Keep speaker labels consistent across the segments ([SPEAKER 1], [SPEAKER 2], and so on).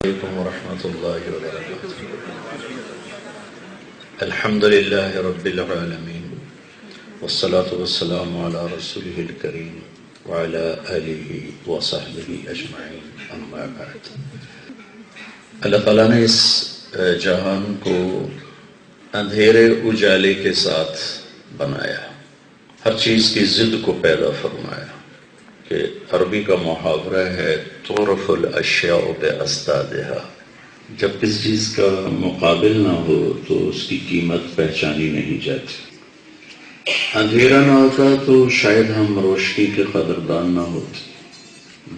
[SPEAKER 1] علیکم ورحمۃ اللہ وبرکاتہ۔ الحمد للہ رب العالمین والصلاة والسلام علی رسولہ الکریم وعلی آلہ وصحبہ اجمعین، اما بعد۔ اللہ تعالیٰ نے اس جہان کو اندھیرے اجالے کے ساتھ بنایا، ہر چیز کی ضد کو پیدا فرمایا کہ عربی کا محاورہ ہے تعرف الاشیاء باضدادہا، جب کسی چیز کا مقابل نہ ہو تو اس کی قیمت پہچانی نہیں جاتی۔ اندھیرا نہ ہوتا تو شاید ہم روشنی کے قدردان نہ ہوتے،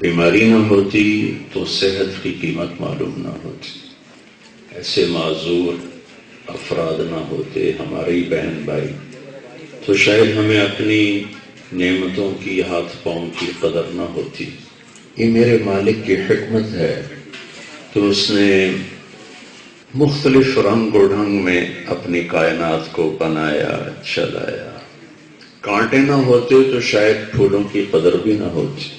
[SPEAKER 1] بیماری نہ ہوتی تو صحت کی قیمت معلوم نہ ہوتی، ایسے معذور افراد نہ ہوتے ہماری بہن بھائی تو شاید ہمیں اپنی نعمتوں کی ہاتھ پاؤں کی قدر نہ ہوتی۔ یہ میرے مالک کی حکمت ہے تو اس نے مختلف رنگ و ڈھنگ میں اپنی کائنات کو بنایا چلایا۔ کانٹے نہ ہوتے تو شاید پھولوں کی قدر بھی نہ ہوتی،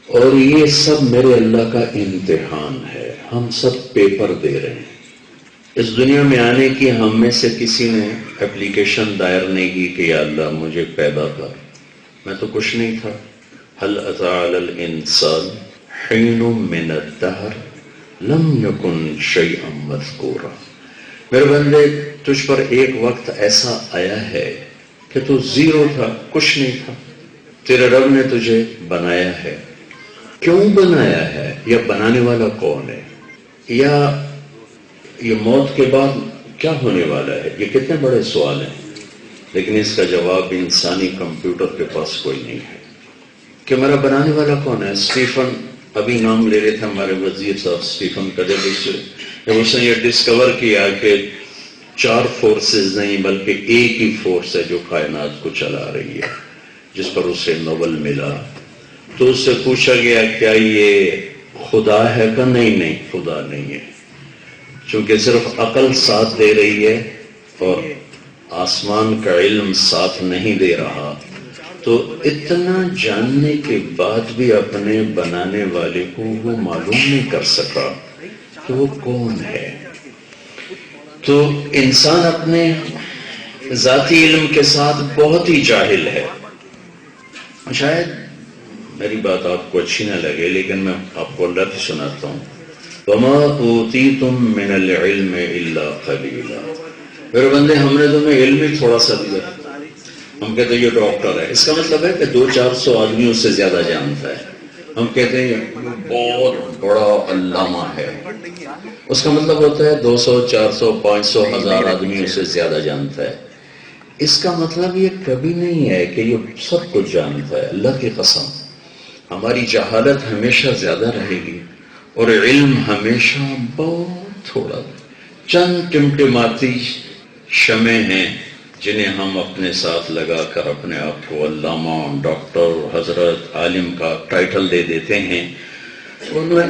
[SPEAKER 1] اور یہ سب میرے اللہ کا امتحان ہے۔ ہم سب پیپر دے رہے ہیں۔ اس دنیا میں آنے کی ہم میں سے کسی نے اپلیکیشن دائر نہیں کی کہ یا اللہ مجھے پیدا کر، میں تو کچھ نہیں تھا۔ هل أتى على الإنسان حين من الدهر لم يكن شيئا مذكورا۔ میرے بندے، تجھ پر ایک وقت ایسا آیا ہے کہ تو زیرو تھا، کچھ نہیں تھا، تیرے رب نے تجھے بنایا ہے۔ کیوں بنایا ہے؟ یا بنانے والا کون ہے؟ یا یہ موت کے بعد کیا ہونے والا ہے؟ یہ کتنے بڑے سوال ہیں، لیکن اس کا جواب انسانی کمپیوٹر کے پاس کوئی نہیں ہے کہ میرا بنانے والا کون ہے۔ اسٹیفن، ابھی نام لے رہے تھے ہمارے وزیر صاحب اسٹیفن کڈیلی سے، جب اس نے یہ ڈسکور کیا کہ 4 فورسز نہیں بلکہ ایک ہی فورس ہے جو کائنات کو چلا رہی ہے، جس پر اسے نوبل ملا، تو اس سے پوچھا گیا کیا یہ خدا ہے؟ کہ نہیں خدا نہیں ہے، چونکہ صرف عقل ساتھ دے رہی ہے اور آسمان کا علم ساتھ نہیں دے رہا، تو اتنا جاننے کے بعد بھی اپنے بنانے والے کو وہ معلوم نہیں کر سکا کہ وہ کون ہے۔ تو انسان اپنے ذاتی علم کے ساتھ بہت ہی جاہل ہے۔ شاید میری بات آپ کو اچھی نہ لگے، لیکن میں آپ کو لفظ سناتا ہوں، وَمَا أُوتِيتُم مِّنَ الْعِلْمِ إِلَّا قَلِيلًا۔ میرے بندے، ہم نے تمہیں علم ہی تھوڑا سا دیا۔ ہم کہتے ہیں یہ ڈاکٹر ہے، اس کا مطلب ہے کہ 200-400 آدمی اس سے زیادہ جانتا ہے۔ ہم کہتے ہیں بہت بڑا علامہ ہے، اس کا مطلب ہوتا ہے 200 400 500 1000 آدمی اس سے زیادہ جانتا ہے۔ اس کا مطلب یہ کبھی نہیں ہے کہ یہ سب کچھ جانتا ہے۔ اللہ کی قسم، ہماری جہالت ہمیشہ زیادہ رہے گی اور علم ہمیشہ بہت تھوڑا۔ چند ٹمٹماتی شمع ہیں جنہیں ہم اپنے ساتھ لگا کر اپنے آپ کو علامہ، ڈاکٹر، حضرت، عالم کا ٹائٹل دے دیتے ہیں۔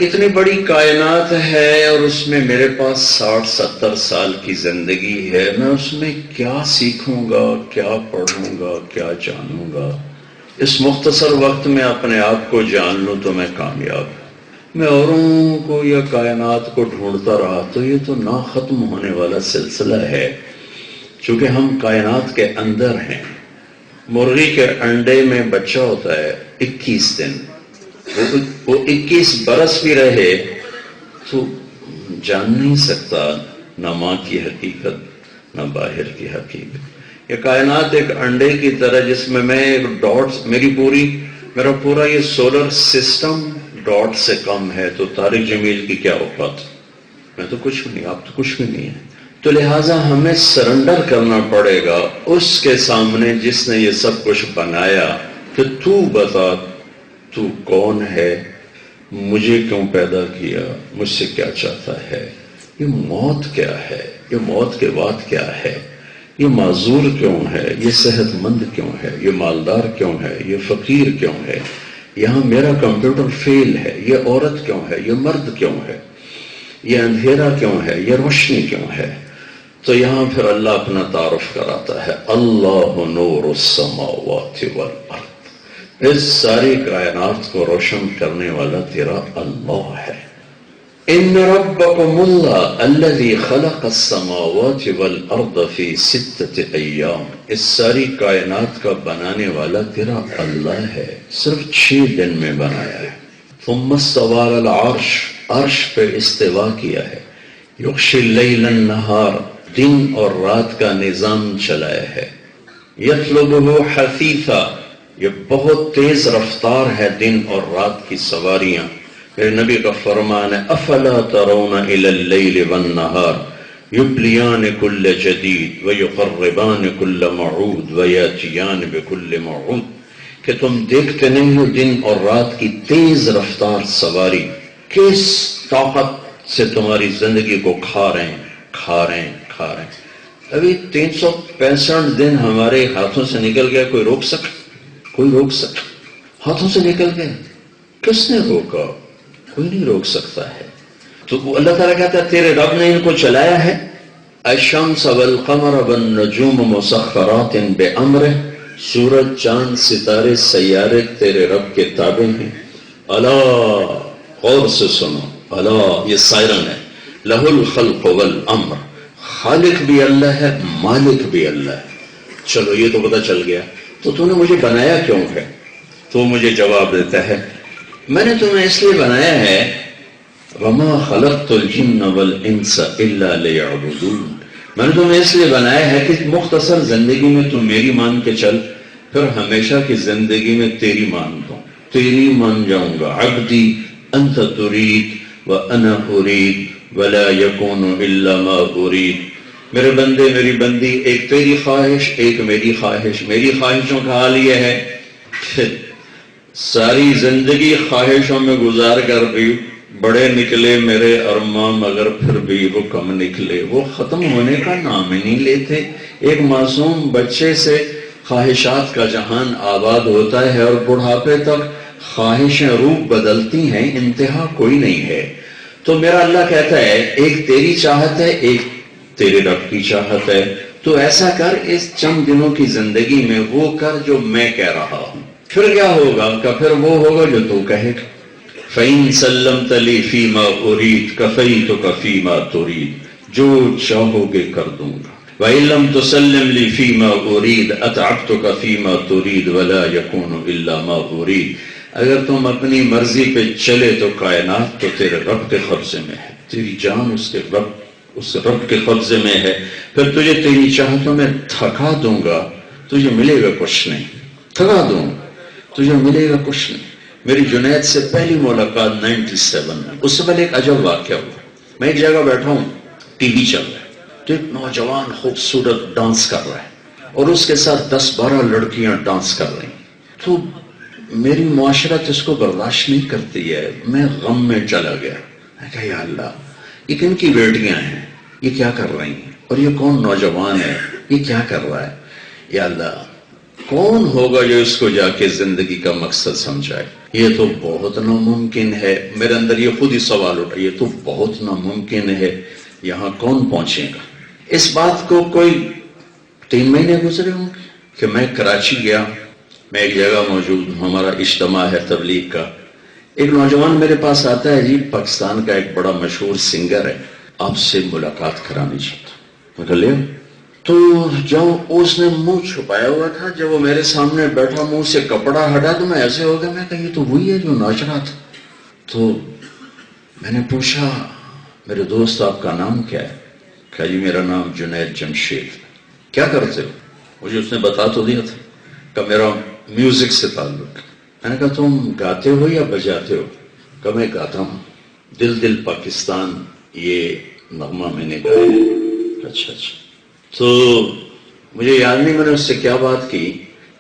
[SPEAKER 1] اتنی بڑی کائنات ہے اور اس میں میرے پاس 60-70 سال کی زندگی ہے، میں اس میں کیا سیکھوں گا، کیا پڑھوں گا، کیا جانوں گا؟ اس مختصر وقت میں اپنے آپ کو جان لوں تو میں کامیاب۔ میں اوروں کو یا کائنات کو ڈھونڈتا رہا تو یہ تو نہ ختم ہونے والا سلسلہ ہے۔ چونکہ ہم کائنات کے اندر ہیں، مرغی کے انڈے میں بچہ ہوتا ہے 21 دن، وہ 21 برس بھی رہے تو جان نہیں سکتا نہ ماں کی حقیقت نہ باہر کی حقیقت۔ یہ کائنات ایک انڈے کی طرح جس میں ایک ڈاٹ، میرا پورا یہ سولر سسٹم ڈاٹ سے کم ہے، تو طارق جمیل کی کیا اوقات؟ میں تو کچھ بھی نہیں، آپ تو کچھ بھی نہیں ہے۔ تو لہٰذا ہمیں سرنڈر کرنا پڑے گا اس کے سامنے جس نے یہ سب کچھ بنایا کہ تو بتا تو کون ہے، مجھے کیوں پیدا کیا، مجھ سے کیا چاہتا ہے، یہ موت کیا ہے، یہ موت کے بعد کیا ہے، یہ معذور کیوں ہے، یہ صحت مند کیوں ہے، یہ مالدار کیوں ہے، یہ فقیر کیوں ہے، یہاں میرا کمپیوٹر فیل ہے، یہ عورت کیوں ہے، یہ مرد کیوں ہے، یہ اندھیرا کیوں ہے، یہ روشنی کیوں ہے۔ تو یہاں پھر اللہ اپنا تعارف کراتا ہے، اللہ نور السماوات والارض، اس ساری کائنات کو روشن کرنے والا تیرا اللہ ہے۔ ان ربکم اللہ الذی خلق السماوات والارض فی 6 ایام، اس ساری کائنات کا بنانے والا تیرا اللہ ہے، صرف 6 دن میں بنایا ہے۔ ثم استوى علی العرش، عرش پہ استوا کیا ہے۔ یغشی اللیل النہار، دن اور رات کا نظام چلایا ہے۔ یطلبہ حثیثا، یہ بہت تیز رفتار ہے دن اور رات کی سواریاں۔ میرے نبی کا فرمان ہے افلا ترون الی اللیل والنہار یبلیان کل جدید ویقربان کل موعود ویاتیان بکل موعود، کہ تم دیکھتے نہیں ہو دن اور رات کی تیز رفتار سواری کس طاقت سے تمہاری زندگی کو کھا رہے ہیں۔ ابھی 365 دن ہمارے ہاتھوں سے نکل گیا، کوئی روک سکتا؟ ہاتھوں سے نکل گیا، کس نے روکا؟ کوئی نہیں روک سکتا ہے۔ تو اللہ تعالیٰ کہتا ہے تیرے رب نے ان کو چلایا ہے۔ الشمس والقمر والنجوم مسخرات بامرہ، سورج، چاند، ستارے، سیارے تیرے رب کے تابع ہیں۔ الا، غور سے سنو، الا یہ سائرن ہے، لہ الخلق والامر، خالق بھی اللہ ہے، مالک بھی اللہ ہے۔ چلو یہ تو پتہ چل گیا، تو نے مجھے بنایا کیوں ہے؟ تو مجھے جواب دیتا ہے میں نے تمہیں اس لیے بنایا ہے وما خلقت الجن والانس الا لیعبدون، میں نے تمہیں اس لیے بنایا ہے کہ مختصر زندگی میں تم میری مان کے چل، پھر ہمیشہ کی زندگی میں تیری مان دوں، تیری مان جاؤں گا۔ عبدی انت ترید وانا ارید ولا یکون الا ما ارید، میرے بندے میری بندی، ایک تیری خواہش ایک میری خواہش، میری خواہشوں کا حال یہ ہے کہ ساری زندگی خواہشوں میں گزار کر بھی بڑے نکلے میرے ارمان، مگر پھر بھی وہ کم نکلے، وہ ختم ہونے کا نام ہی نہیں لیتے۔ ایک معصوم بچے سے خواہشات کا جہان آباد ہوتا ہے اور بڑھاپے تک خواہشیں روپ بدلتی ہیں، انتہا کوئی نہیں ہے۔ تو میرا اللہ کہتا ہے ایک تیری چاہت ہے، ایک تیرے رب کی چاہت ہے، تو ایسا کر اس چند دنوں کی زندگی میں وہ کر جو میں کہہ رہا ہوں، پھر کیا ہوگا کہ پھر وہ ہوگا جو تو کہے گا۔ فَإِن سَلَّمْتَ لِي فِي مَا أُرِيدُ كَفَيْتُكَ فِي مَا تُرِيدُ، جو چاہو گے کر دوں گا۔ وَإِن لَمْ تُسَلِّمْ لِي فِي مَا أُرِيدُ أَتْعَبْتُكَ فِي مَا تُرِيدُ وَلَا يَكُونُ إِلَّا مَا أُرِيدُ، اگر تم اپنی مرضی پہ چلے تو کائنات تو تیرے رب کے قبضے میں ہے، تیری جان اس رب کے قبضے میں ہے، پھر تجھے تیری چاہتوں میں تھکا دوں گا، تجھے ملے گا کچھ نہیں، تھکا دوں گا تجھے ملے گا کچھ نہیں۔ میری جنید سے پہلی ملاقات 97 میں، اس سے پہلے ایک عجب واقعہ ہوا۔ میں ایک جگہ بیٹھا ہوں، ٹی وی چل رہا ہے، تو ایک نوجوان خوبصورت ڈانس کر رہا ہے اور اس کے ساتھ 10-12 لڑکیاں ڈانس کر رہی ہیں۔ تو میری معاشرت اس کو برداشت نہیں کرتی ہے، میں غم میں چلا گیا۔ میں کہا یا اللہ، یہ کن کی بیٹیاں ہیں، یہ کیا کر رہی ہیں، اور یہ کون نوجوان ہے، یہ کیا کر رہا ہے؟ یا اللہ، کون ہوگا جو اس کو جا کے زندگی کا مقصد سمجھائے؟ یہ تو بہت ناممکن ہے۔ میرے اندر یہ خود ہی سوال اٹھا، یہ تو بہت ناممکن ہے، یہاں کون پہنچے گا؟ اس بات کو کوئی 3 مہینے گزرے ہوں گے کہ میں کراچی گیا، میں ایک جگہ موجود ہوں، ہمارا اجتماع ہے تبلیغ کا۔ ایک نوجوان میرے پاس آتا ہے، جی پاکستان کا ایک بڑا مشہور سنگر ہے، آپ سے ملاقات کرانی چاہتا ہوں۔ میں کہا لے۔ تو جب اس نے منہ چھپایا ہوا تھا، جب وہ میرے سامنے بیٹھا منہ سے کپڑا ہٹا تو میں ایسے ہو گیا، میں کہا یہ تو وہی ہے جو ناچ رہا تھا۔ تو میں نے پوچھا میرے دوست آپ کا نام کیا ہے؟ کہا جی میرا نام جنید جمشید۔ کیا کرتے ہو؟ مجھے اس نے بتا تو دیا تھا کہ میرا میوزک سے تعلق ہے۔ میں نے کہا تم گاتے ہو یا بجاتے ہو؟ کہ میں گاتا ہوں، دل دل پاکستان یہ نغمہ میں نے گایا ہے۔ اچھا اچھا۔ تو مجھے یاد نہیں میں نے اس سے کیا بات کی،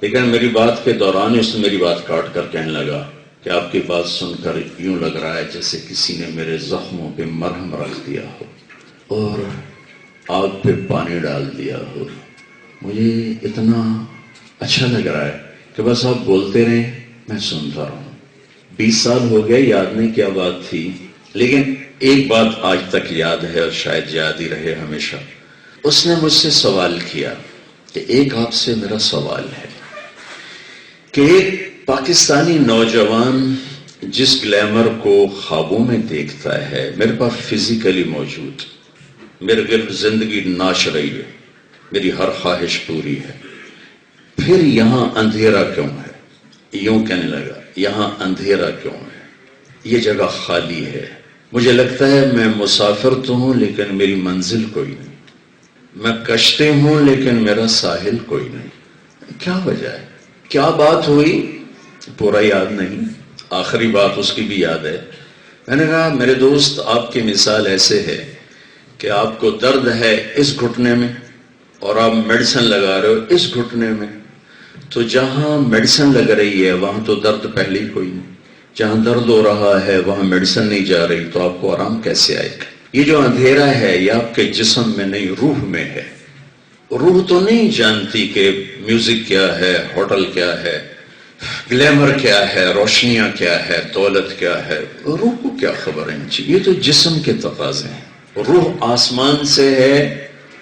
[SPEAKER 1] لیکن میری بات کے دوران اس نے میری بات کاٹ کر کہنے لگا کہ آپ کی بات سن کر یوں لگ رہا ہے جیسے کسی نے میرے زخموں پہ مرہم رکھ دیا ہو اور آگ پہ پانی ڈال دیا ہو۔ مجھے اتنا اچھا لگ رہا ہے کہ بس آپ بولتے رہیں، میں سنتا رہا ہوں۔ 20 سال ہو گئے، یاد نہیں کیا بات تھی، لیکن ایک بات آج تک یاد ہے اور شاید یاد ہی رہے ہمیشہ۔ اس نے مجھ سے سوال کیا کہ ایک آپ سے میرا سوال ہے کہ ایک پاکستانی نوجوان جس گلیمر کو خوابوں میں دیکھتا ہے میرے پاس فزیکلی موجود، میرے گرد زندگی ناچ رہی ہے، میری ہر خواہش پوری ہے، پھر یہاں اندھیرا کیوں ہے؟ یوں کہنے لگا یہاں اندھیرا کیوں ہے؟ یہ جگہ خالی ہے، مجھے لگتا ہے میں مسافر تو ہوں لیکن میری منزل کوئی نہیں، میں کشتی ہوں لیکن میرا ساحل کوئی نہیں، کیا وجہ ہے؟ کیا بات ہوئی؟ پورا یاد نہیں، آخری بات اس کی بھی یاد ہے۔ میں نے کہا میرے دوست آپ کی مثال ایسے ہے کہ آپ کو درد ہے اس گھٹنے میں اور آپ میڈیسن لگا رہے ہو اس گھٹنے میں، تو جہاں میڈیسن لگ رہی ہے وہاں تو درد پہلے ہی کوئی نہیں، جہاں درد ہو رہا ہے وہاں میڈیسن نہیں جا رہی، تو آپ کو آرام کیسے آئے گا؟ یہ جو اندھیرا ہے یہ آپ کے جسم میں نہیں روح میں ہے۔ روح تو نہیں جانتی کہ میوزک کیا ہے، ہوٹل کیا ہے، گلیمر کیا ہے، روشنیاں کیا ہے، دولت کیا ہے، روح کو کیا خبر ہے؟ یہ تو جسم کے تقاضے ہیں۔ روح آسمان سے ہے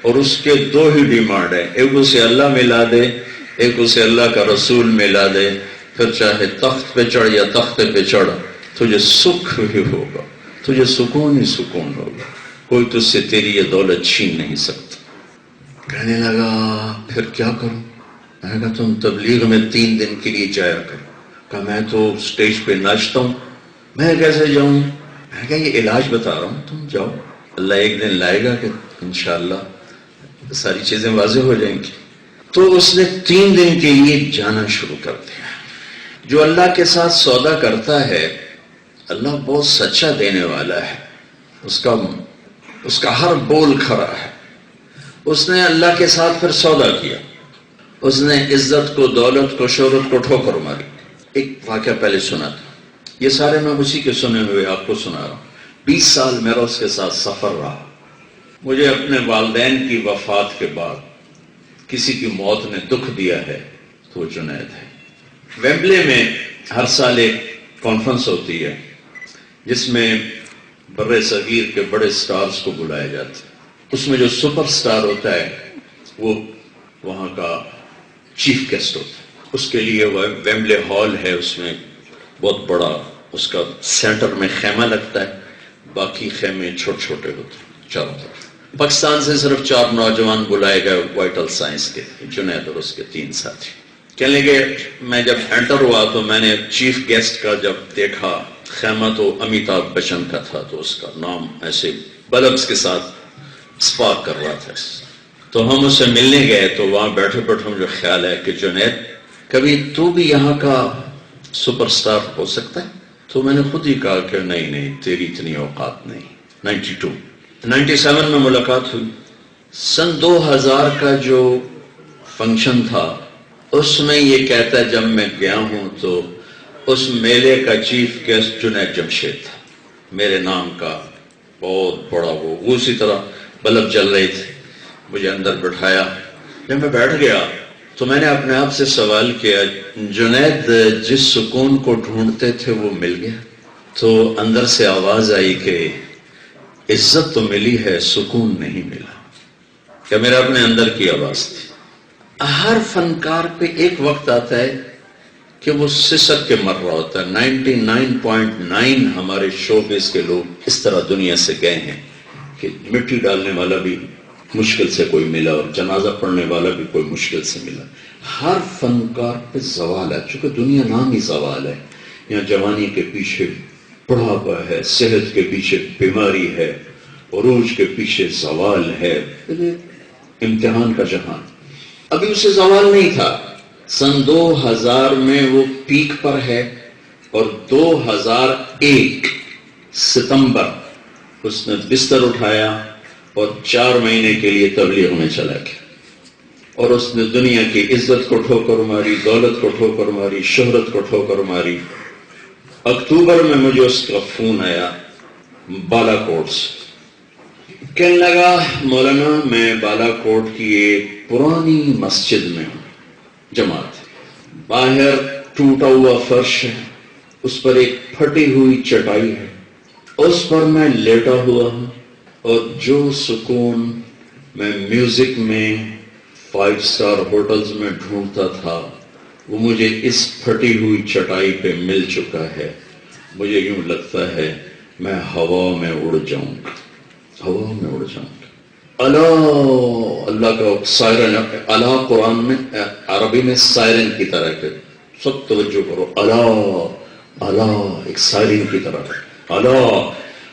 [SPEAKER 1] اور اس کے دو ہی ڈیمانڈ ہے، ایک اسے اللہ ملا دے، ایک اسے اللہ کا رسول ملا دے، پھر چاہے تخت پہ چڑھ یا تخت پہ چڑھ تجھے سکھ ہی ہوگا، تجھے سکون ہی سکون ہوگا، کوئی تجھ سے تیری یہ دولت چھین نہیں سکتا۔ کہنے لگا پھر کیا کروں؟ میں نے کہا تم تبلیغ میں 3 دن کے لیے جایا کرو۔ کہا میں تو سٹیج پہ ناچتا ہوں، میں کیسے جاؤں؟ میں نے کہا یہ علاج بتا رہا ہوں، تم جاؤ، اللہ ایک دن لائے گا کہ انشاءاللہ ساری چیزیں واضح ہو جائیں گی۔ تو اس نے 3 دن کے لیے جانا شروع کر دیا۔ جو اللہ کے ساتھ سودا کرتا ہے اللہ بہت سچا دینے والا ہے، اس کا ہر بول کھرا ہے۔ اس نے اللہ کے ساتھ پھر سودا کیا، اس نے عزت کو، دولت کو، شہرت کو ٹھوکر ماری۔ ایک واقعہ پہلے سنا تھا، یہ سارے میں اسی کے سنے ہوئے آپ کو سنا رہا ہوں۔ 20 سال میرا اس کے ساتھ سفر رہا۔ مجھے اپنے والدین کی وفات کے بعد کسی کی موت نے دکھ دیا ہے تو وہ جنید ہے۔ ویمبلے میں ہر سال ایک کانفرنس ہوتی ہے جس میں بر صغیر کے بڑے سٹارز کو بلایا جاتا ہے۔ اس میں جو سپر سٹار ہوتا ہے وہ وہاں کا چیف گیسٹ ہوتا ہے۔ اس کے لیے ویمبلے ہال ہے، اس میں بہت بڑا اس کا سینٹر میں خیمہ لگتا ہے، باقی خیمے چھوٹے چھوٹے ہوتے ہیں چاروں طرف۔ پاکستان سے صرف 4 نوجوان بلائے گئے وائٹل سائنس کے، جنید اور اس کے 3 ساتھی۔ کہنے لگے میں جب انٹر ہوا تو میں نے چیف گیسٹ کا جب دیکھا خیمہ تو امیتابھ بچن کا تھا، تو اس کا نام ایسے بلبس کے ساتھ اسپارک کر رہا تھا۔ تو ہم اس سے ملنے گئے تو وہاں بیٹھے بیٹھے مجھے خیال ہے کہ جنید کبھی تو بھی یہاں کا سپر سٹار ہو سکتا ہے؟ تو میں نے خود ہی کہا کہ نہیں تیری اتنی اوقات نہیں۔ 97 میں ملاقات ہوئی۔ سن 2000 کا جو فنکشن تھا اس میں یہ کہتا ہے جب میں گیا ہوں تو اس میلے کا چیف گیسٹ جنید جمشید تھا، میرے نام کا بہت بڑا وہ اسی طرح بلب جل رہے تھے۔ مجھے اندر بٹھایا، جب میں بیٹھ گیا تو میں نے اپنے آپ سے سوال کیا جنید جس سکون کو ڈھونڈتے تھے وہ مل گیا؟ تو اندر سے آواز آئی کہ عزت تو ملی ہے سکون نہیں ملا۔ کیا میرا اپنے اندر کی آواز تھی۔ ہر فنکار پہ ایک وقت آتا ہے کہ وہ سسک کے مر رہا ہوتا ہے۔ 99.9 ہمارے شوبز کے لوگ اس طرح دنیا سے گئے ہیں کہ مٹی ڈالنے والا بھی مشکل سے کوئی ملا اور جنازہ پڑھنے والا بھی کوئی مشکل سے ملا۔ ہر فنکار پہ زوال ہے، چونکہ دنیا نام ہی زوال ہے۔ یہاں جوانی کے پیچھے بڑھاپا ہے، صحت کے پیچھے بیماری ہے، عروج کے پیچھے زوال ہے، امتحان کا جہان۔ ابھی اسے زوال نہیں تھا۔ سن 2000 میں وہ پیک پر ہے اور 2001 ستمبر اس نے بستر اٹھایا اور 4 مہینے کے لیے تبلیغ میں چلا گیا، اور اس نے دنیا کی عزت کو ٹھوکر ماری، دولت کو ٹھوکر ماری، شہرت کو ٹھوکر ماری۔ اکتوبر میں مجھے اس کا فون آیا بالا کوٹ سے، کہنے لگا مولانا میں بالا کوٹ کی ایک پرانی مسجد میں ہوں، جماعت باہر ٹوٹا ہوا فرش ہے، اس پر ایک پھٹی ہوئی چٹائی ہے، اس پر میں لیٹا ہوا ہوں، اور جو سکون میں میوزک میں 5 سٹار ہوٹلز میں ڈھونڈتا تھا وہ مجھے اس پھٹی ہوئی چٹائی پہ مل چکا ہے۔ مجھے یوں لگتا ہے میں ہوا میں اڑ جاؤں گا، ہوا میں اڑ جاؤں گا۔ اللہ کا سائرن، اللہ قرآن میں عربی میں سائرن کی طرح کہ سب توجہ کرو، اللہ ایک سائرن کی طرح اللہ،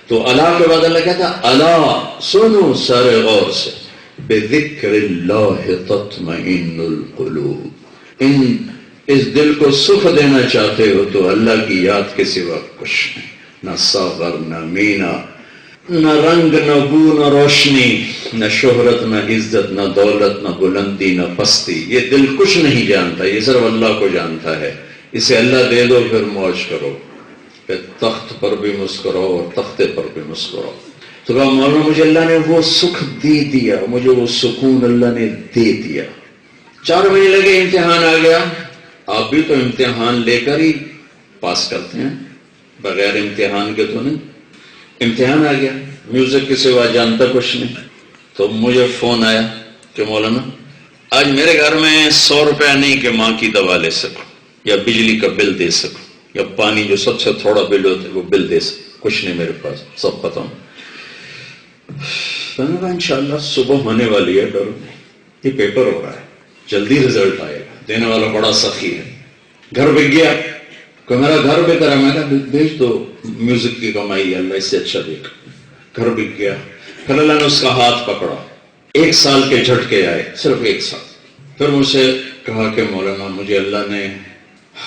[SPEAKER 1] تو اللہ کے بعد اللہ کہتا ہے اللہ سنو سارے غور سے، بذکر اللہ تطمئن القلوب، اس دل کو سکھ دینا چاہتے ہو تو اللہ کی یاد کے سوا کچھ نہیں، نہ ساغر نہ مینا، نہ رنگ نہ بو نہ روشنی، نہ شہرت نہ عزت نہ دولت نہ بلندی نہ پستی، یہ دل کچھ نہیں جانتا، یہ صرف اللہ کو جانتا ہے۔ اسے اللہ دے دو پھر موج کرو، پھر تخت پر بھی مسکراؤ اور تختے پر بھی مسکراؤ۔ تو کہا مولانا مجھے اللہ نے وہ سکھ دے دیا، مجھے وہ سکون اللہ نے دے دیا۔ 4 مہینے لگے، امتحان آ گیا۔ آپ بھی تو امتحان لے کر ہی پاس کرتے ہیں، بغیر امتحان کے تو نہیں۔ امتحان آ گیا، میوزک کے سوا جانتا کچھ نہیں۔ تو مجھے فون آیا کہ مولانا آج میرے گھر میں 100 روپیہ نہیں کہ ماں کی دوا لے سکوں، یا بجلی کا بل دے سکوں، یا پانی جو سب سے تھوڑا بل ہوتا ہے وہ بل دے سکوں، کچھ نہیں میرے پاس، سب ختم۔ میں نے کہا انشاءاللہ صبح ہونے والی ہے، ڈرو نہیں، یہ پیپر ہو رہا ہے، جلدی رزلٹ آئے گا، دینے والا بڑا سخی ہے۔ گھر بک گیا کہ میرا گھر بک رہا، میں کہا بیچ دو، میوزک کی کمائی ہے، اللہ اس سے اچھا دیکھ۔ گھر بک گیا، پھر اللہ نے اس کا ہاتھ پکڑا، 1 سال کے جھٹکے آئے، صرف 1 سال۔ پھر مجھ سے کہا کہ مولانا مجھے اللہ نے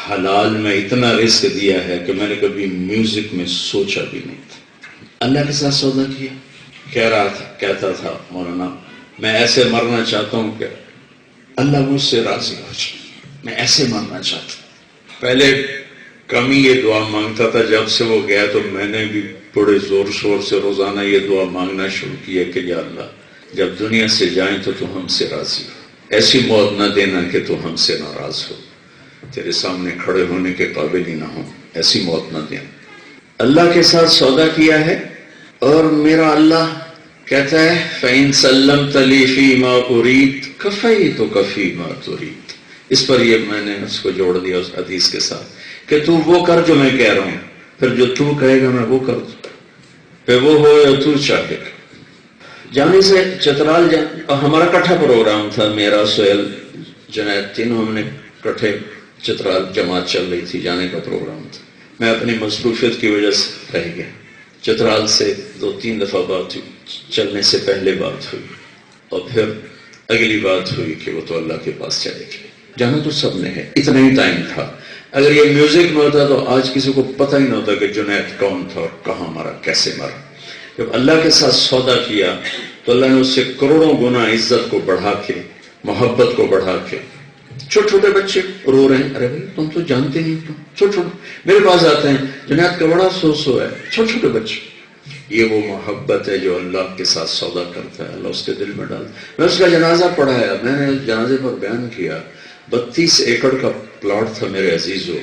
[SPEAKER 1] حلال میں اتنا رزق دیا ہے کہ میں نے کبھی میوزک میں سوچا بھی نہیں تھا۔ اللہ کے ساتھ سودا کیا، کہتا تھا مولانا میں ایسے مرنا چاہتا ہوں کہ اللہ مجھ سے راضی ہو جائے، میں ایسے مرنا چاہتا ہوں۔ پہلے کم ہی یہ دعا مانگتا تھا، جب سے وہ گیا تو میں نے بھی بڑے زور شور سے روزانہ یہ دعا مانگنا شروع کیا کہ یا اللہ جب دنیا سے جائیں تو ہم سے راضی ہو، ایسی موت نہ دینا کہ تو ہم سے ناراض ہو، تیرے سامنے کھڑے ہونے کے قابل ہی نہ ہو، ایسی موت نہ دینا۔ اللہ کے ساتھ سودا کیا ہے، اور میرا اللہ کہتا ہے فَإِن سَلَّمْتَ لِي فِي مَا أُرِيدُ كَفَيْتُكَ فِي مَا تُرِيدُ۔ اس پر یہ میں نے اس کو جوڑ دیا اس حدیث کے ساتھ کہ تو وہ کر جو میں کہہ رہا ہوں، پھر جو تو کہے گا میں وہ کر دوں، پھر وہ ہو یا تو چاہے گا۔ جانے سے چترال ہمارا کٹھا پروگرام تھا، میرا سہیل جنید تینوں ہم نے کٹھے، چترال جماعت چل رہی تھی، جانے کا پروگرام تھا۔ میں اپنی مصروفیت کی وجہ سے رہ گیا۔ چترال سے 2-3 دفعہ بات ہوئی، چلنے سے پہلے بات ہوئی، اور پھر اگلی بات ہوئی کہ وہ تو اللہ کے پاس چلے گئے۔ جانا تو سب نے ہے، اتنا ہی ٹائم تھا۔ اگر یہ میوزک میں ہوتا تو آج کسی کو پتہ ہی نہ ہوتا کہ جنید کون تھا اور کہاں مرا، کیسے مرا۔ جب اللہ کے ساتھ سودا کیا تو اللہ نے اس سے کروڑوں گنا عزت کو بڑھا کے، محبت کو بڑھا کے۔ چھوٹے چھوٹے بچے رو رہے ہیں، ارے بھائی تم تو جانتے نہیں، تم چھوٹے چھوٹے میرے پاس آتے ہیں، جنید کا بڑا سو ہے، چھوٹے چھوٹے بچے۔ یہ وہ محبت ہے جو اللہ کے ساتھ سودا کرتا ہے، اللہ اس کے دل میں ڈالتا ہے۔ میں اس کا جنازہ پڑھایا، میں نے جنازے پر بیان کیا۔ 32 ایکڑ کا پلاٹ تھا میرے عزیزو،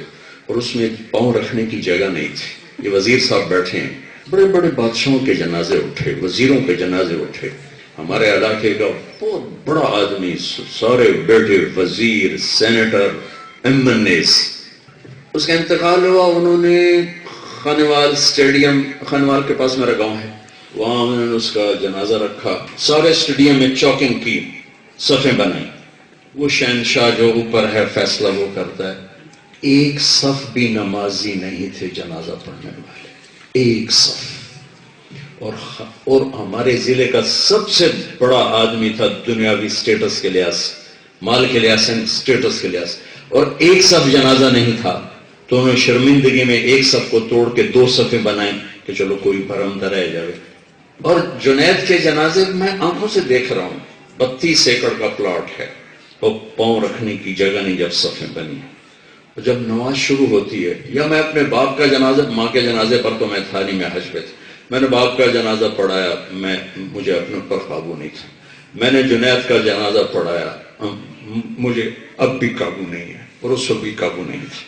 [SPEAKER 1] اور اس میں پاؤں رکھنے کی جگہ نہیں تھی۔ یہ وزیر صاحب بیٹھے ہیں، بڑے بڑے بادشاہوں کے جنازے اٹھے، وزیروں کے جنازے اٹھے۔ ہمارے علاقے کا بہت بڑا آدمی، سارے بیٹے وزیر، سینیٹر، MNAs، اس کا انتقال ہوا۔ انہوں نے خانوال اسٹیڈیم، خانوال کے پاس میرا گاؤں ہے، وہاں انہوں نے اس کا جنازہ رکھا۔ سارے اسٹیڈیم میں چوکنگ کی، صفیں بنائی۔ وہ شہنشاہ جو اوپر ہے فیصلہ وہ کرتا ہے۔ ایک صف بھی نمازی نہیں تھے جنازہ پڑھنے والے، ایک صف۔ اور ہمارے ضلع کا سب سے بڑا آدمی تھا دنیاوی سٹیٹس کے لحاظ، مال کے لحاظ سے، سٹیٹس کے لحاظ، اور ایک صف جنازہ نہیں تھا۔ تو انہوں نے شرمندگی میں ایک صف کو توڑ کے 2 صفیں بنائیں کہ چلو کوئی برہمدہ رہ جائے۔ اور جنید کے جنازے میں آنکھوں سے دیکھ رہا ہوں، 32 ایکڑ کا پلاٹ ہے، اور پاؤں رکھنے کی جگہ نہیں جب صفیں بنی۔ جب نماز شروع ہوتی ہے، یا میں اپنے باپ کا جنازہ، ماں کے جنازے پر تو میں تھا نہیں، میں حج پہ تھا، میں نے باپ کا جنازہ پڑھایا، مجھے اپنے پر قابو نہیں تھا۔ میں نے جنید کا جنازہ پڑھایا، مجھے اب بھی قابو نہیں ہے، اور اس وقت بھی قابو نہیں تھا۔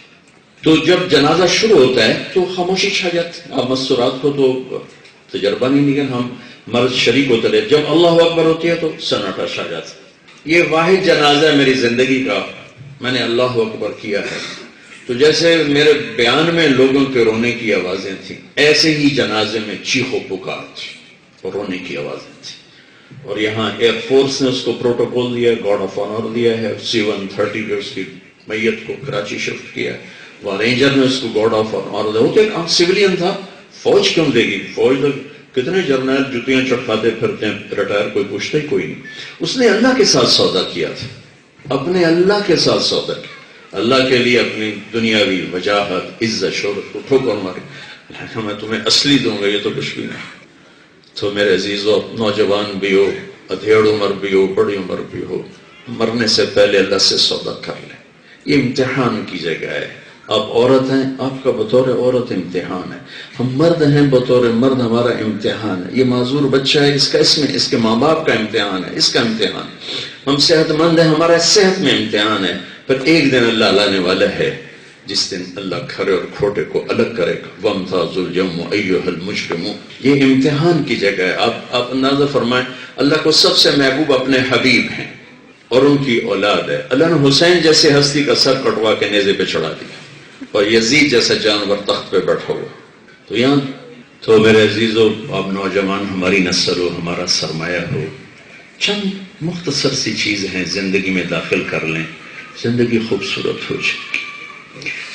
[SPEAKER 1] تو جب جنازہ شروع ہوتا ہے تو خاموشی چھا جاتی ہے۔ اب مسورات کو تو تجربہ نہیں، لیکن ہم مرد شریک ہوتے رہے۔ جب اللہ اکبر ہوتی ہے تو سناٹا چھا جاتا ہے۔ یہ واحد جنازہ ہے میری زندگی کا، میں نے اللہ اکبر کیا ہے، تو جیسے میرے بیان میں لوگوں کے رونے کی آوازیں تھیں، ایسے ہی جنازے میں چیخو پکار تھی اور رونے کی آوازیں تھیں. اور یہاں ایئر فورس نے اس کو پروٹوکول دیا، گارڈ آف آنر دیا ہے، C-130 پہ اس کی میت کو کراچی شفٹ کیا ہے. وہاں رینجر نے اس کو گارڈ آف آنر دیا. وہ تو ایک سویلین تھا، فوج کیوں دے گی؟ فوج تو کتنے جرنیل جوتیاں چٹکاتے پھرتے ہیں، ریٹائر کوئی پوچھتا ہی کوئی نہیں. اس نے اللہ کے ساتھ سودا کیا تھا، اپنے اللہ کے ساتھ سودا کیا. اللہ کے لیے اپنی دنیاوی وجاہت، عزت، شہرت کو ٹھوکر ماری. میں تمہیں اصلی دوں گا، یہ تو کچھ بھی نہیں. تو میرے عزیزو، نوجوان بھی ہو، ادھیڑ عمر بھی ہو، بڑی عمر بھی ہو، مرنے سے پہلے اللہ سے سودا کر لیں. یہ امتحان کی جگہ ہے. آپ عورت ہیں، آپ کا بطور عورت امتحان ہے. ہم مرد ہیں، بطور مرد ہمارا امتحان ہے. یہ معذور بچہ ہے، اس کے ماں باپ کا امتحان ہے، اس کا امتحان. ہم صحت مند ہیں، ہمارا صحت میں امتحان ہے. پر ایک دن اللہ لانے والا ہے جس دن اللہ کھرے اور کھوٹے کو الگ کرے گا. وَامْتَازُوا الْيَوْمَ أَيُّهَا الْمُجْرِمُونَ. یہ امتحان کی جگہ ہے. آپ اندازہ فرمائیں، اللہ کو سب سے محبوب اپنے حبیب ہیں اور ان کی اولاد ہے. اللہ نے حسین جیسے ہستی کا سر کٹوا کے نیزے پہ چڑھا دیا اور یزید جیسا جانور تخت پہ بیٹھا ہوا. تو یہاں تو میرے عزیزو، آپ نوجوان ہماری نسل ہو، ہمارا سرمایہ ہو. چند مختصر سی چیز ہیں، زندگی میں داخل کر لیں، زندگی خوبصورت ہو جائے گی.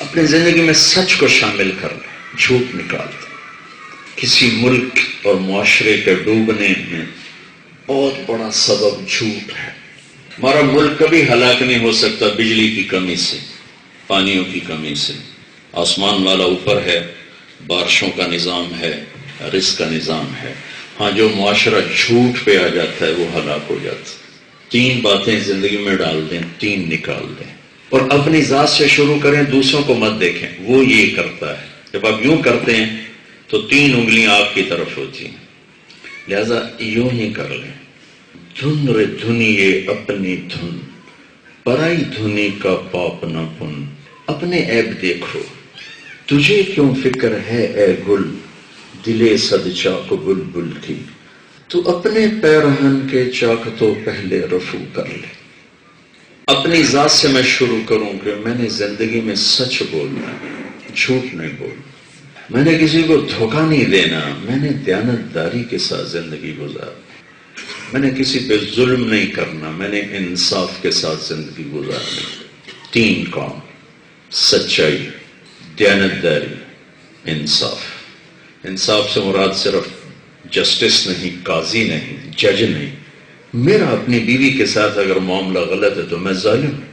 [SPEAKER 1] اپنے زندگی میں سچ کو شامل کر لیں، جھوٹ نکال دیں. کسی ملک اور معاشرے کے ڈوبنے میں بہت بڑا سبب جھوٹ ہے. ہمارا ملک کبھی ہلاک نہیں ہو سکتا بجلی کی کمی سے، پانیوں کی کمی سے. آسمان والا اوپر ہے، بارشوں کا نظام ہے، رزق کا نظام ہے. ہاں، جو معاشرہ جھوٹ پہ آ جاتا ہے وہ ہلاک ہو جاتا ہے. 3 باتیں زندگی میں ڈال دیں، 3 نکال دیں اور اپنی ذات سے شروع کریں، دوسروں کو مت دیکھیں. وہ یہ کرتا ہے. جب آپ یوں کرتے ہیں تو 3 انگلیاں آپ کی طرف ہوتی ہیں. لہذا یوں ہی کر لیں. دھن رے دھنیے اپنی دھن، پرائی دھنی کا پاپ نہ پن. اپنے عیب دیکھو، تجھے کیوں فکر ہے اے گل، دلے صد چاک بلبل کی. تو اپنے پیرہن کے چاک تو پہلے رفو کر لے. اپنی ذات سے میں شروع کروں کہ میں نے زندگی میں سچ بولنا، جھوٹ نہیں بولنا. میں نے کسی کو دھوکہ نہیں دینا. میں نے دیانتداری کے ساتھ زندگی گزارنا. میں نے کسی پہ ظلم نہیں کرنا. میں نے انصاف کے ساتھ زندگی گزارنی. 3 کام: سچائی، دیانتداری، انصاف. انصاف سے مراد صرف جسٹس نہیں، قاضی نہیں، جج نہیں. میرا اپنی بیوی کے ساتھ اگر معاملہ غلط ہے تو میں ظالم ہوں،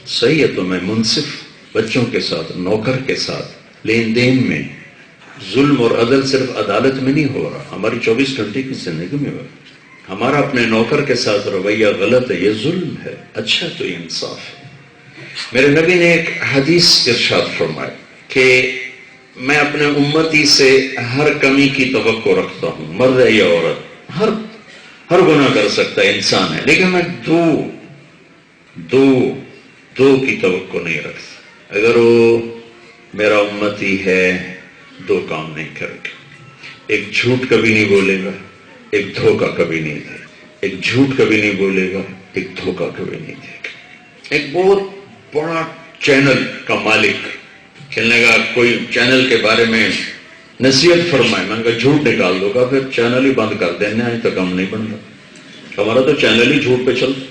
[SPEAKER 1] صحیح ہے تو میں منصف. بچوں کے ساتھ، نوکر کے ساتھ، لین دین میں ظلم اور عدل صرف عدالت میں نہیں ہو رہا، ہماری 24 گھنٹے کی زندگی میں ہو رہا. ہمارا اپنے نوکر کے ساتھ رویہ غلط ہے، یہ ظلم ہے. اچھا تو یہ انصاف ہے. میرے نبی نے ایک حدیث ارشاد فرمائی کہ میں اپنے امتی سے ہر کمی کی توقع رکھتا ہوں، مرد ہے یا عورت. ہر گناہ کر سکتا ہے، انسان ہے، لیکن میں دو کی توقع نہیں رکھتا. اگر وہ میرا امتی ہے 2 کام نہیں کرے گا. ایک جھوٹ کبھی نہیں بولے گا، ایک دھوکہ کبھی نہیں دے گا. ایک جھوٹ کبھی نہیں بولے گا، ایک دھوکہ کبھی نہیں دے گا. ایک بہت بڑا چینل کا مالک کہنے لگا، کوئی چینل کے بارے میں نصیحت فرمائے. میں نے کہا جھوٹ نکال دو گا، پھر چینل ہی بند کر دینا ہے تو کم نہیں بن رہا. ہمارا تو چینل ہی جھوٹ پہ چلتا.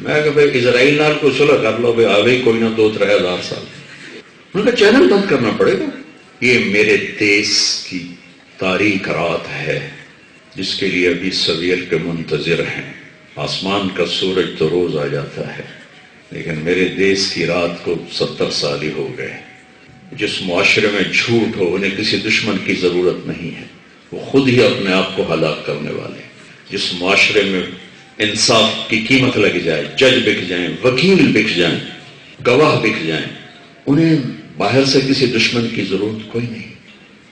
[SPEAKER 1] میں کہا بھائی اسرائیل نال کو صلح کر لو، بھائی آگے کوئی نہ 2-3 ہزار سال. انہوں نے کہا چینل بند کرنا پڑے گا. یہ میرے دیس کی تاریک رات ہے جس کے لیے ابھی سویر کے منتظر ہیں. آسمان کا سورج تو روز آ جاتا ہے، لیکن میرے دیس کی رات کو 70 سال ہی ہو گئے. جس معاشرے میں جھوٹ ہو انہیں کسی دشمن کی ضرورت نہیں ہے، وہ خود ہی اپنے آپ کو ہلاک کرنے والے. جس معاشرے میں انصاف کی قیمت لگ جائے، جج بک جائیں، وکیل بک جائیں، گواہ بک جائیں، انہیں باہر سے کسی دشمن کی ضرورت کوئی نہیں.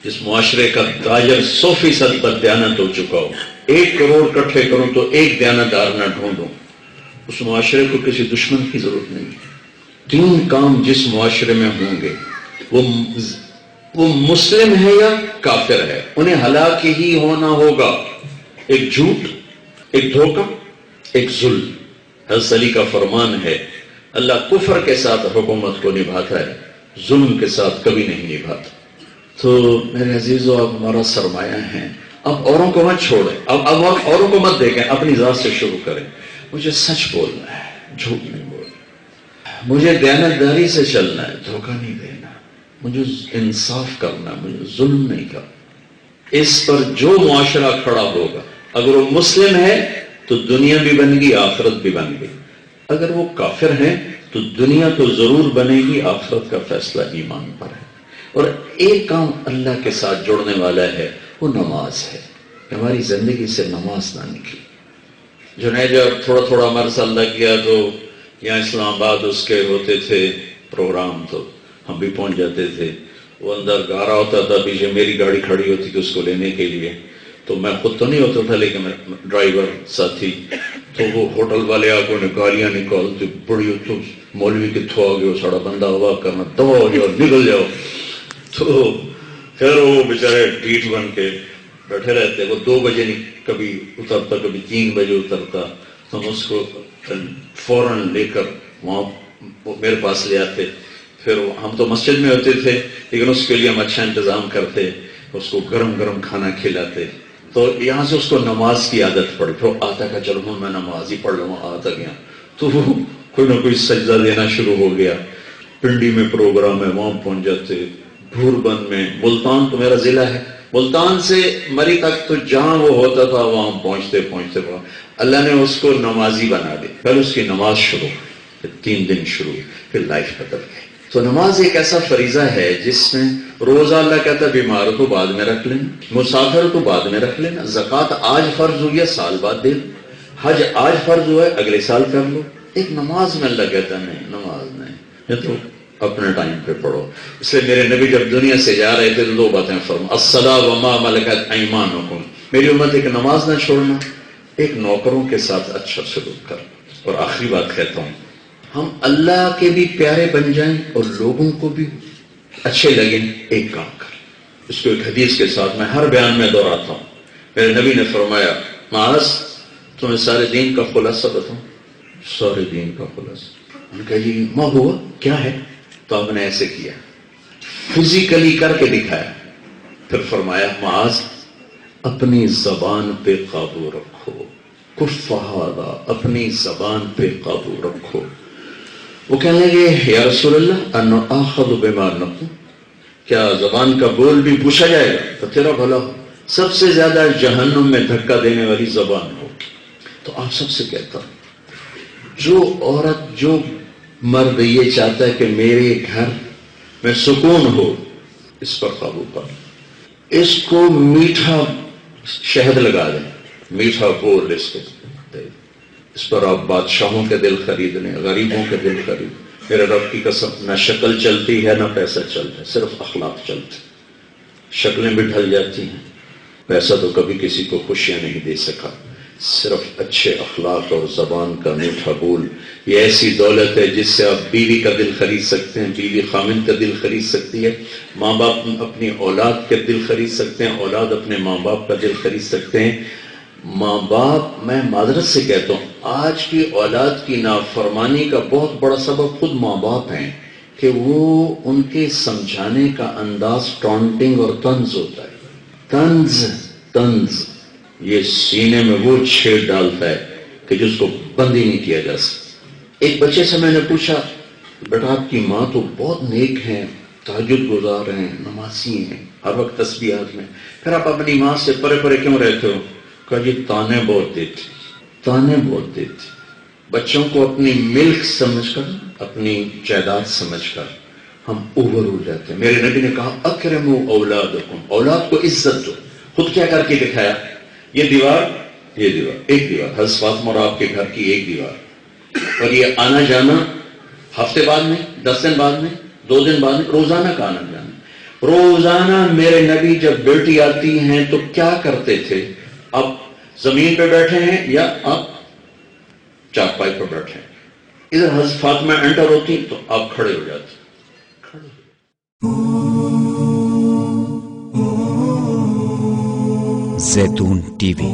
[SPEAKER 1] جس معاشرے کا تاجر 100% پر دیانت ہو چکا ہو، 1 کروڑ اکٹھے کروں تو 1 دیانتدار نہ ڈھونڈوں، اس معاشرے کو کسی دشمن کی ضرورت نہیں. 3 کام جس معاشرے میں ہوں گے، وہ مسلم ہے یا کافر ہے، انہیں ہلاک ہی ہونا ہوگا. ایک جھوٹ، ایک دھوکہ، ایک ظلم. حضرت علی کا فرمان ہے، اللہ کفر کے ساتھ حکومت کو نبھاتا ہے ظلم کے ساتھ کبھی نہیں نبھاتا. تو میرے عزیزو، آپ ہمارا سرمایہ ہیں. اب اوروں کو مت چھوڑیں، اب اوروں کو مت دیکھیں، اپنی ذات سے شروع کریں. مجھے سچ بولنا ہے، جھوٹ نہیں بولنا. مجھے دیانتداری سے چلنا ہے، دھوکہ نہیں دینا. مجھے انصاف کرنا، مجھے ظلم نہیں کرنا. اس پر جو معاشرہ کھڑا ہوگا، اگر وہ مسلم ہے تو دنیا بھی بن گئی، آخرت بھی بن گئی. اگر وہ کافر ہیں تو دنیا تو ضرور بنے گی، آخرت کا فیصلہ ایمان پر ہے. اور ایک کام اللہ کے ساتھ جڑنے والا ہے، وہ نماز ہے. ہماری زندگی سے نماز نہ نکلی. جنید جب تھوڑا تھوڑا مرض اللہ کیا تو یہاں اسلام آباد اس کے ہوتے تھے پروگرام، تو ہم بھی پہنچ جاتے تھے. وہ اندر گارا ہوتا تھا، پیچھے میری گاڑی کھڑی ہوتی تھی اس کو لینے کے لیے. تو میں خود تو نہیں ہوتا تھا، لیکن ڈرائیور ساتھی. تو وہ ہوٹل والے آپ کو گالیاں نکالتے، بڑی تو مولوی کتوں آ گئے، ساڑا بندہ ہوا کرنا، دبا ہو جاؤ، نکل جاؤ. تو پھر وہ بیچارے ڈیٹ بن کے بیٹھے رہتے. وہ 2 بجے کبھی اترتا، کبھی 3 بجے اترتا. ہم اس کو فوراً لے کر وہاں میرے پاس لے آتے. پھر ہم تو مسجد میں ہوتے تھے، لیکن اس کے لیے ہم اچھا انتظام کرتے، اس کو گرم گرم کھانا کھلاتے. تو یہاں سے اس کو نماز کی عادت پڑی. تو آتا کہ چلو میں نماز ہی پڑھ لوں. آتا گیا تو وہ کوئی نہ کوئی سجدہ دینا شروع ہو گیا. پنڈی میں پروگرام ہے، وہاں پہنچ جاتے. بھوربند میں، ملتان تو میرا ضلع ہے، ملتان سے مری تک تو جہاں وہ ہوتا تھا وہاں پہنچتے پہنچتے اللہ نے اس کو نمازی بنا دی. پھر اس کی نماز شروع، پھر 3 دن شروع، پھر لائف بدل گئی. تو نماز ایک ایسا فریضہ ہے جس میں روزہ اللہ کہتا ہے بیمار تو بعد میں رکھ لینا، مسافر تو بعد میں رکھ لینا، زکوٰۃ آج فرض ہوئی ہے سال بعد دے لو، حج آج فرض ہوا ہے اگلے سال کر لو. ایک نماز میں اللہ کہتا ہے نہیں، نماز نہیں، یہ تو اپنے ٹائم پہ پڑھو. اس لیے میرے نبی جب دنیا سے جا رہے تھے تو 2 باتیں فرمائیں، الصلاۃ وما ملکت ایمانکم. میری امت ایک نماز نہ چھوڑنا، ایک نوکروں کے ساتھ اچھا سلوک کر. اور آخری بات کہتا ہوں، ہم اللہ کے بھی پیارے بن جائیں اور لوگوں کو بھی اچھے لگیں. ایک کام کر، اس کو ایک حدیث کے ساتھ میں ہر بیان میں دہراتا ہوں. میرے نبی نے فرمایا، معاذ تمہیں سارے دین کا خلاصہ بتاؤں. سارے دین کا خلاصہ. ان کا جی ما ہوا کیا ہے؟ تو آپ نے ایسے کیا، فزیکلی کر کے دکھایا. پھر فرمایا، معاذ اپنی زبان پہ قابو رکھو. کف ھذا، اپنی زبان پہ قابو رکھو. وہ کہنے لگے، یا رسول اللہ ان آخذ بما نقول، کیا زبان کا بول بھی پوچھا جائے گا؟ تو تیرا بھلا ہو، سب سے زیادہ جہنم میں دھکا دینے والی زبان ہو. تو آپ سب سے کہتا ہوں، جو عورت، جو مرد یہ چاہتا ہے کہ میرے گھر میں سکون ہو، اس پر قابو پا. اس کو میٹھا شہد لگا دیں، میٹھا بول اس کو دے. اس پر آپ بادشاہوں کے دل خرید لیں، غریبوں کے دل خرید. میرے رب کی قسم، نہ شکل چلتی ہے نہ پیسہ چلتا ہے، صرف اخلاق چلتے. شکلیں بھی ڈھل جاتی ہیں، پیسہ تو کبھی کسی کو خوشیاں نہیں دے سکا. صرف اچھے اخلاق اور زبان کا میٹھا بول، یہ ایسی دولت ہے جس سے آپ بیوی کا دل خرید سکتے ہیں، بیوی خامند کا دل خرید سکتی ہے، ماں باپ اپنی اولاد کا دل خرید سکتے ہیں، اولاد اپنے ماں باپ کا دل خرید سکتے ہیں. ماں باپ، میں معذرت سے کہتا ہوں، آج کی اولاد کی نافرمانی کا بہت بڑا سبب خود ماں باپ ہیں کہ وہ ان کے سمجھانے کا انداز ٹانٹنگ اور طنز ہوتا ہے. طنز یہ سینے میں وہ چھید ڈالتا ہے کہ جس کو بند ہی نہیں کیا جا سکتا. ایک بچے سے میں نے پوچھا، بیٹا آپ کی ماں تو بہت نیک ہیں، تہجد گزار ہیں، نمازی ہیں، ہر وقت تسبیحات میں، پھر آپ اپنی ماں سے پرے پرے کیوں رہتے ہو؟ کہا جی تانے بہت دیتی، تانے بہت دیتی. بچوں کو اپنی ملک سمجھ کر، اپنی جائیداد سمجھ کر ہم اوور ہو جاتے ہیں. میرے نبی نے کہا اکرموا اولادکم، اولاد کو عزت دو. خود کیا کر کے دکھایا؟ یہ دیوار، ایک دیوار، حضرت فاطمہ اور آپ کے گھر کی ایک دیوار، اور یہ آنا جانا ہفتے بعد میں، 10 دن بعد میں، 2 دن بعد میں، روزانہ کا آنا جانا. روزانہ میرے نبی جب بیٹی آتی ہیں تو کیا کرتے تھے؟ آپ زمین پہ بیٹھے ہیں یا آپ چارپائی پہ بیٹھے ہیں، ادھر حضرت فاطمہ انٹر ہوتی تو آپ کھڑے ہو جاتے.
[SPEAKER 2] زیتون ٹی وی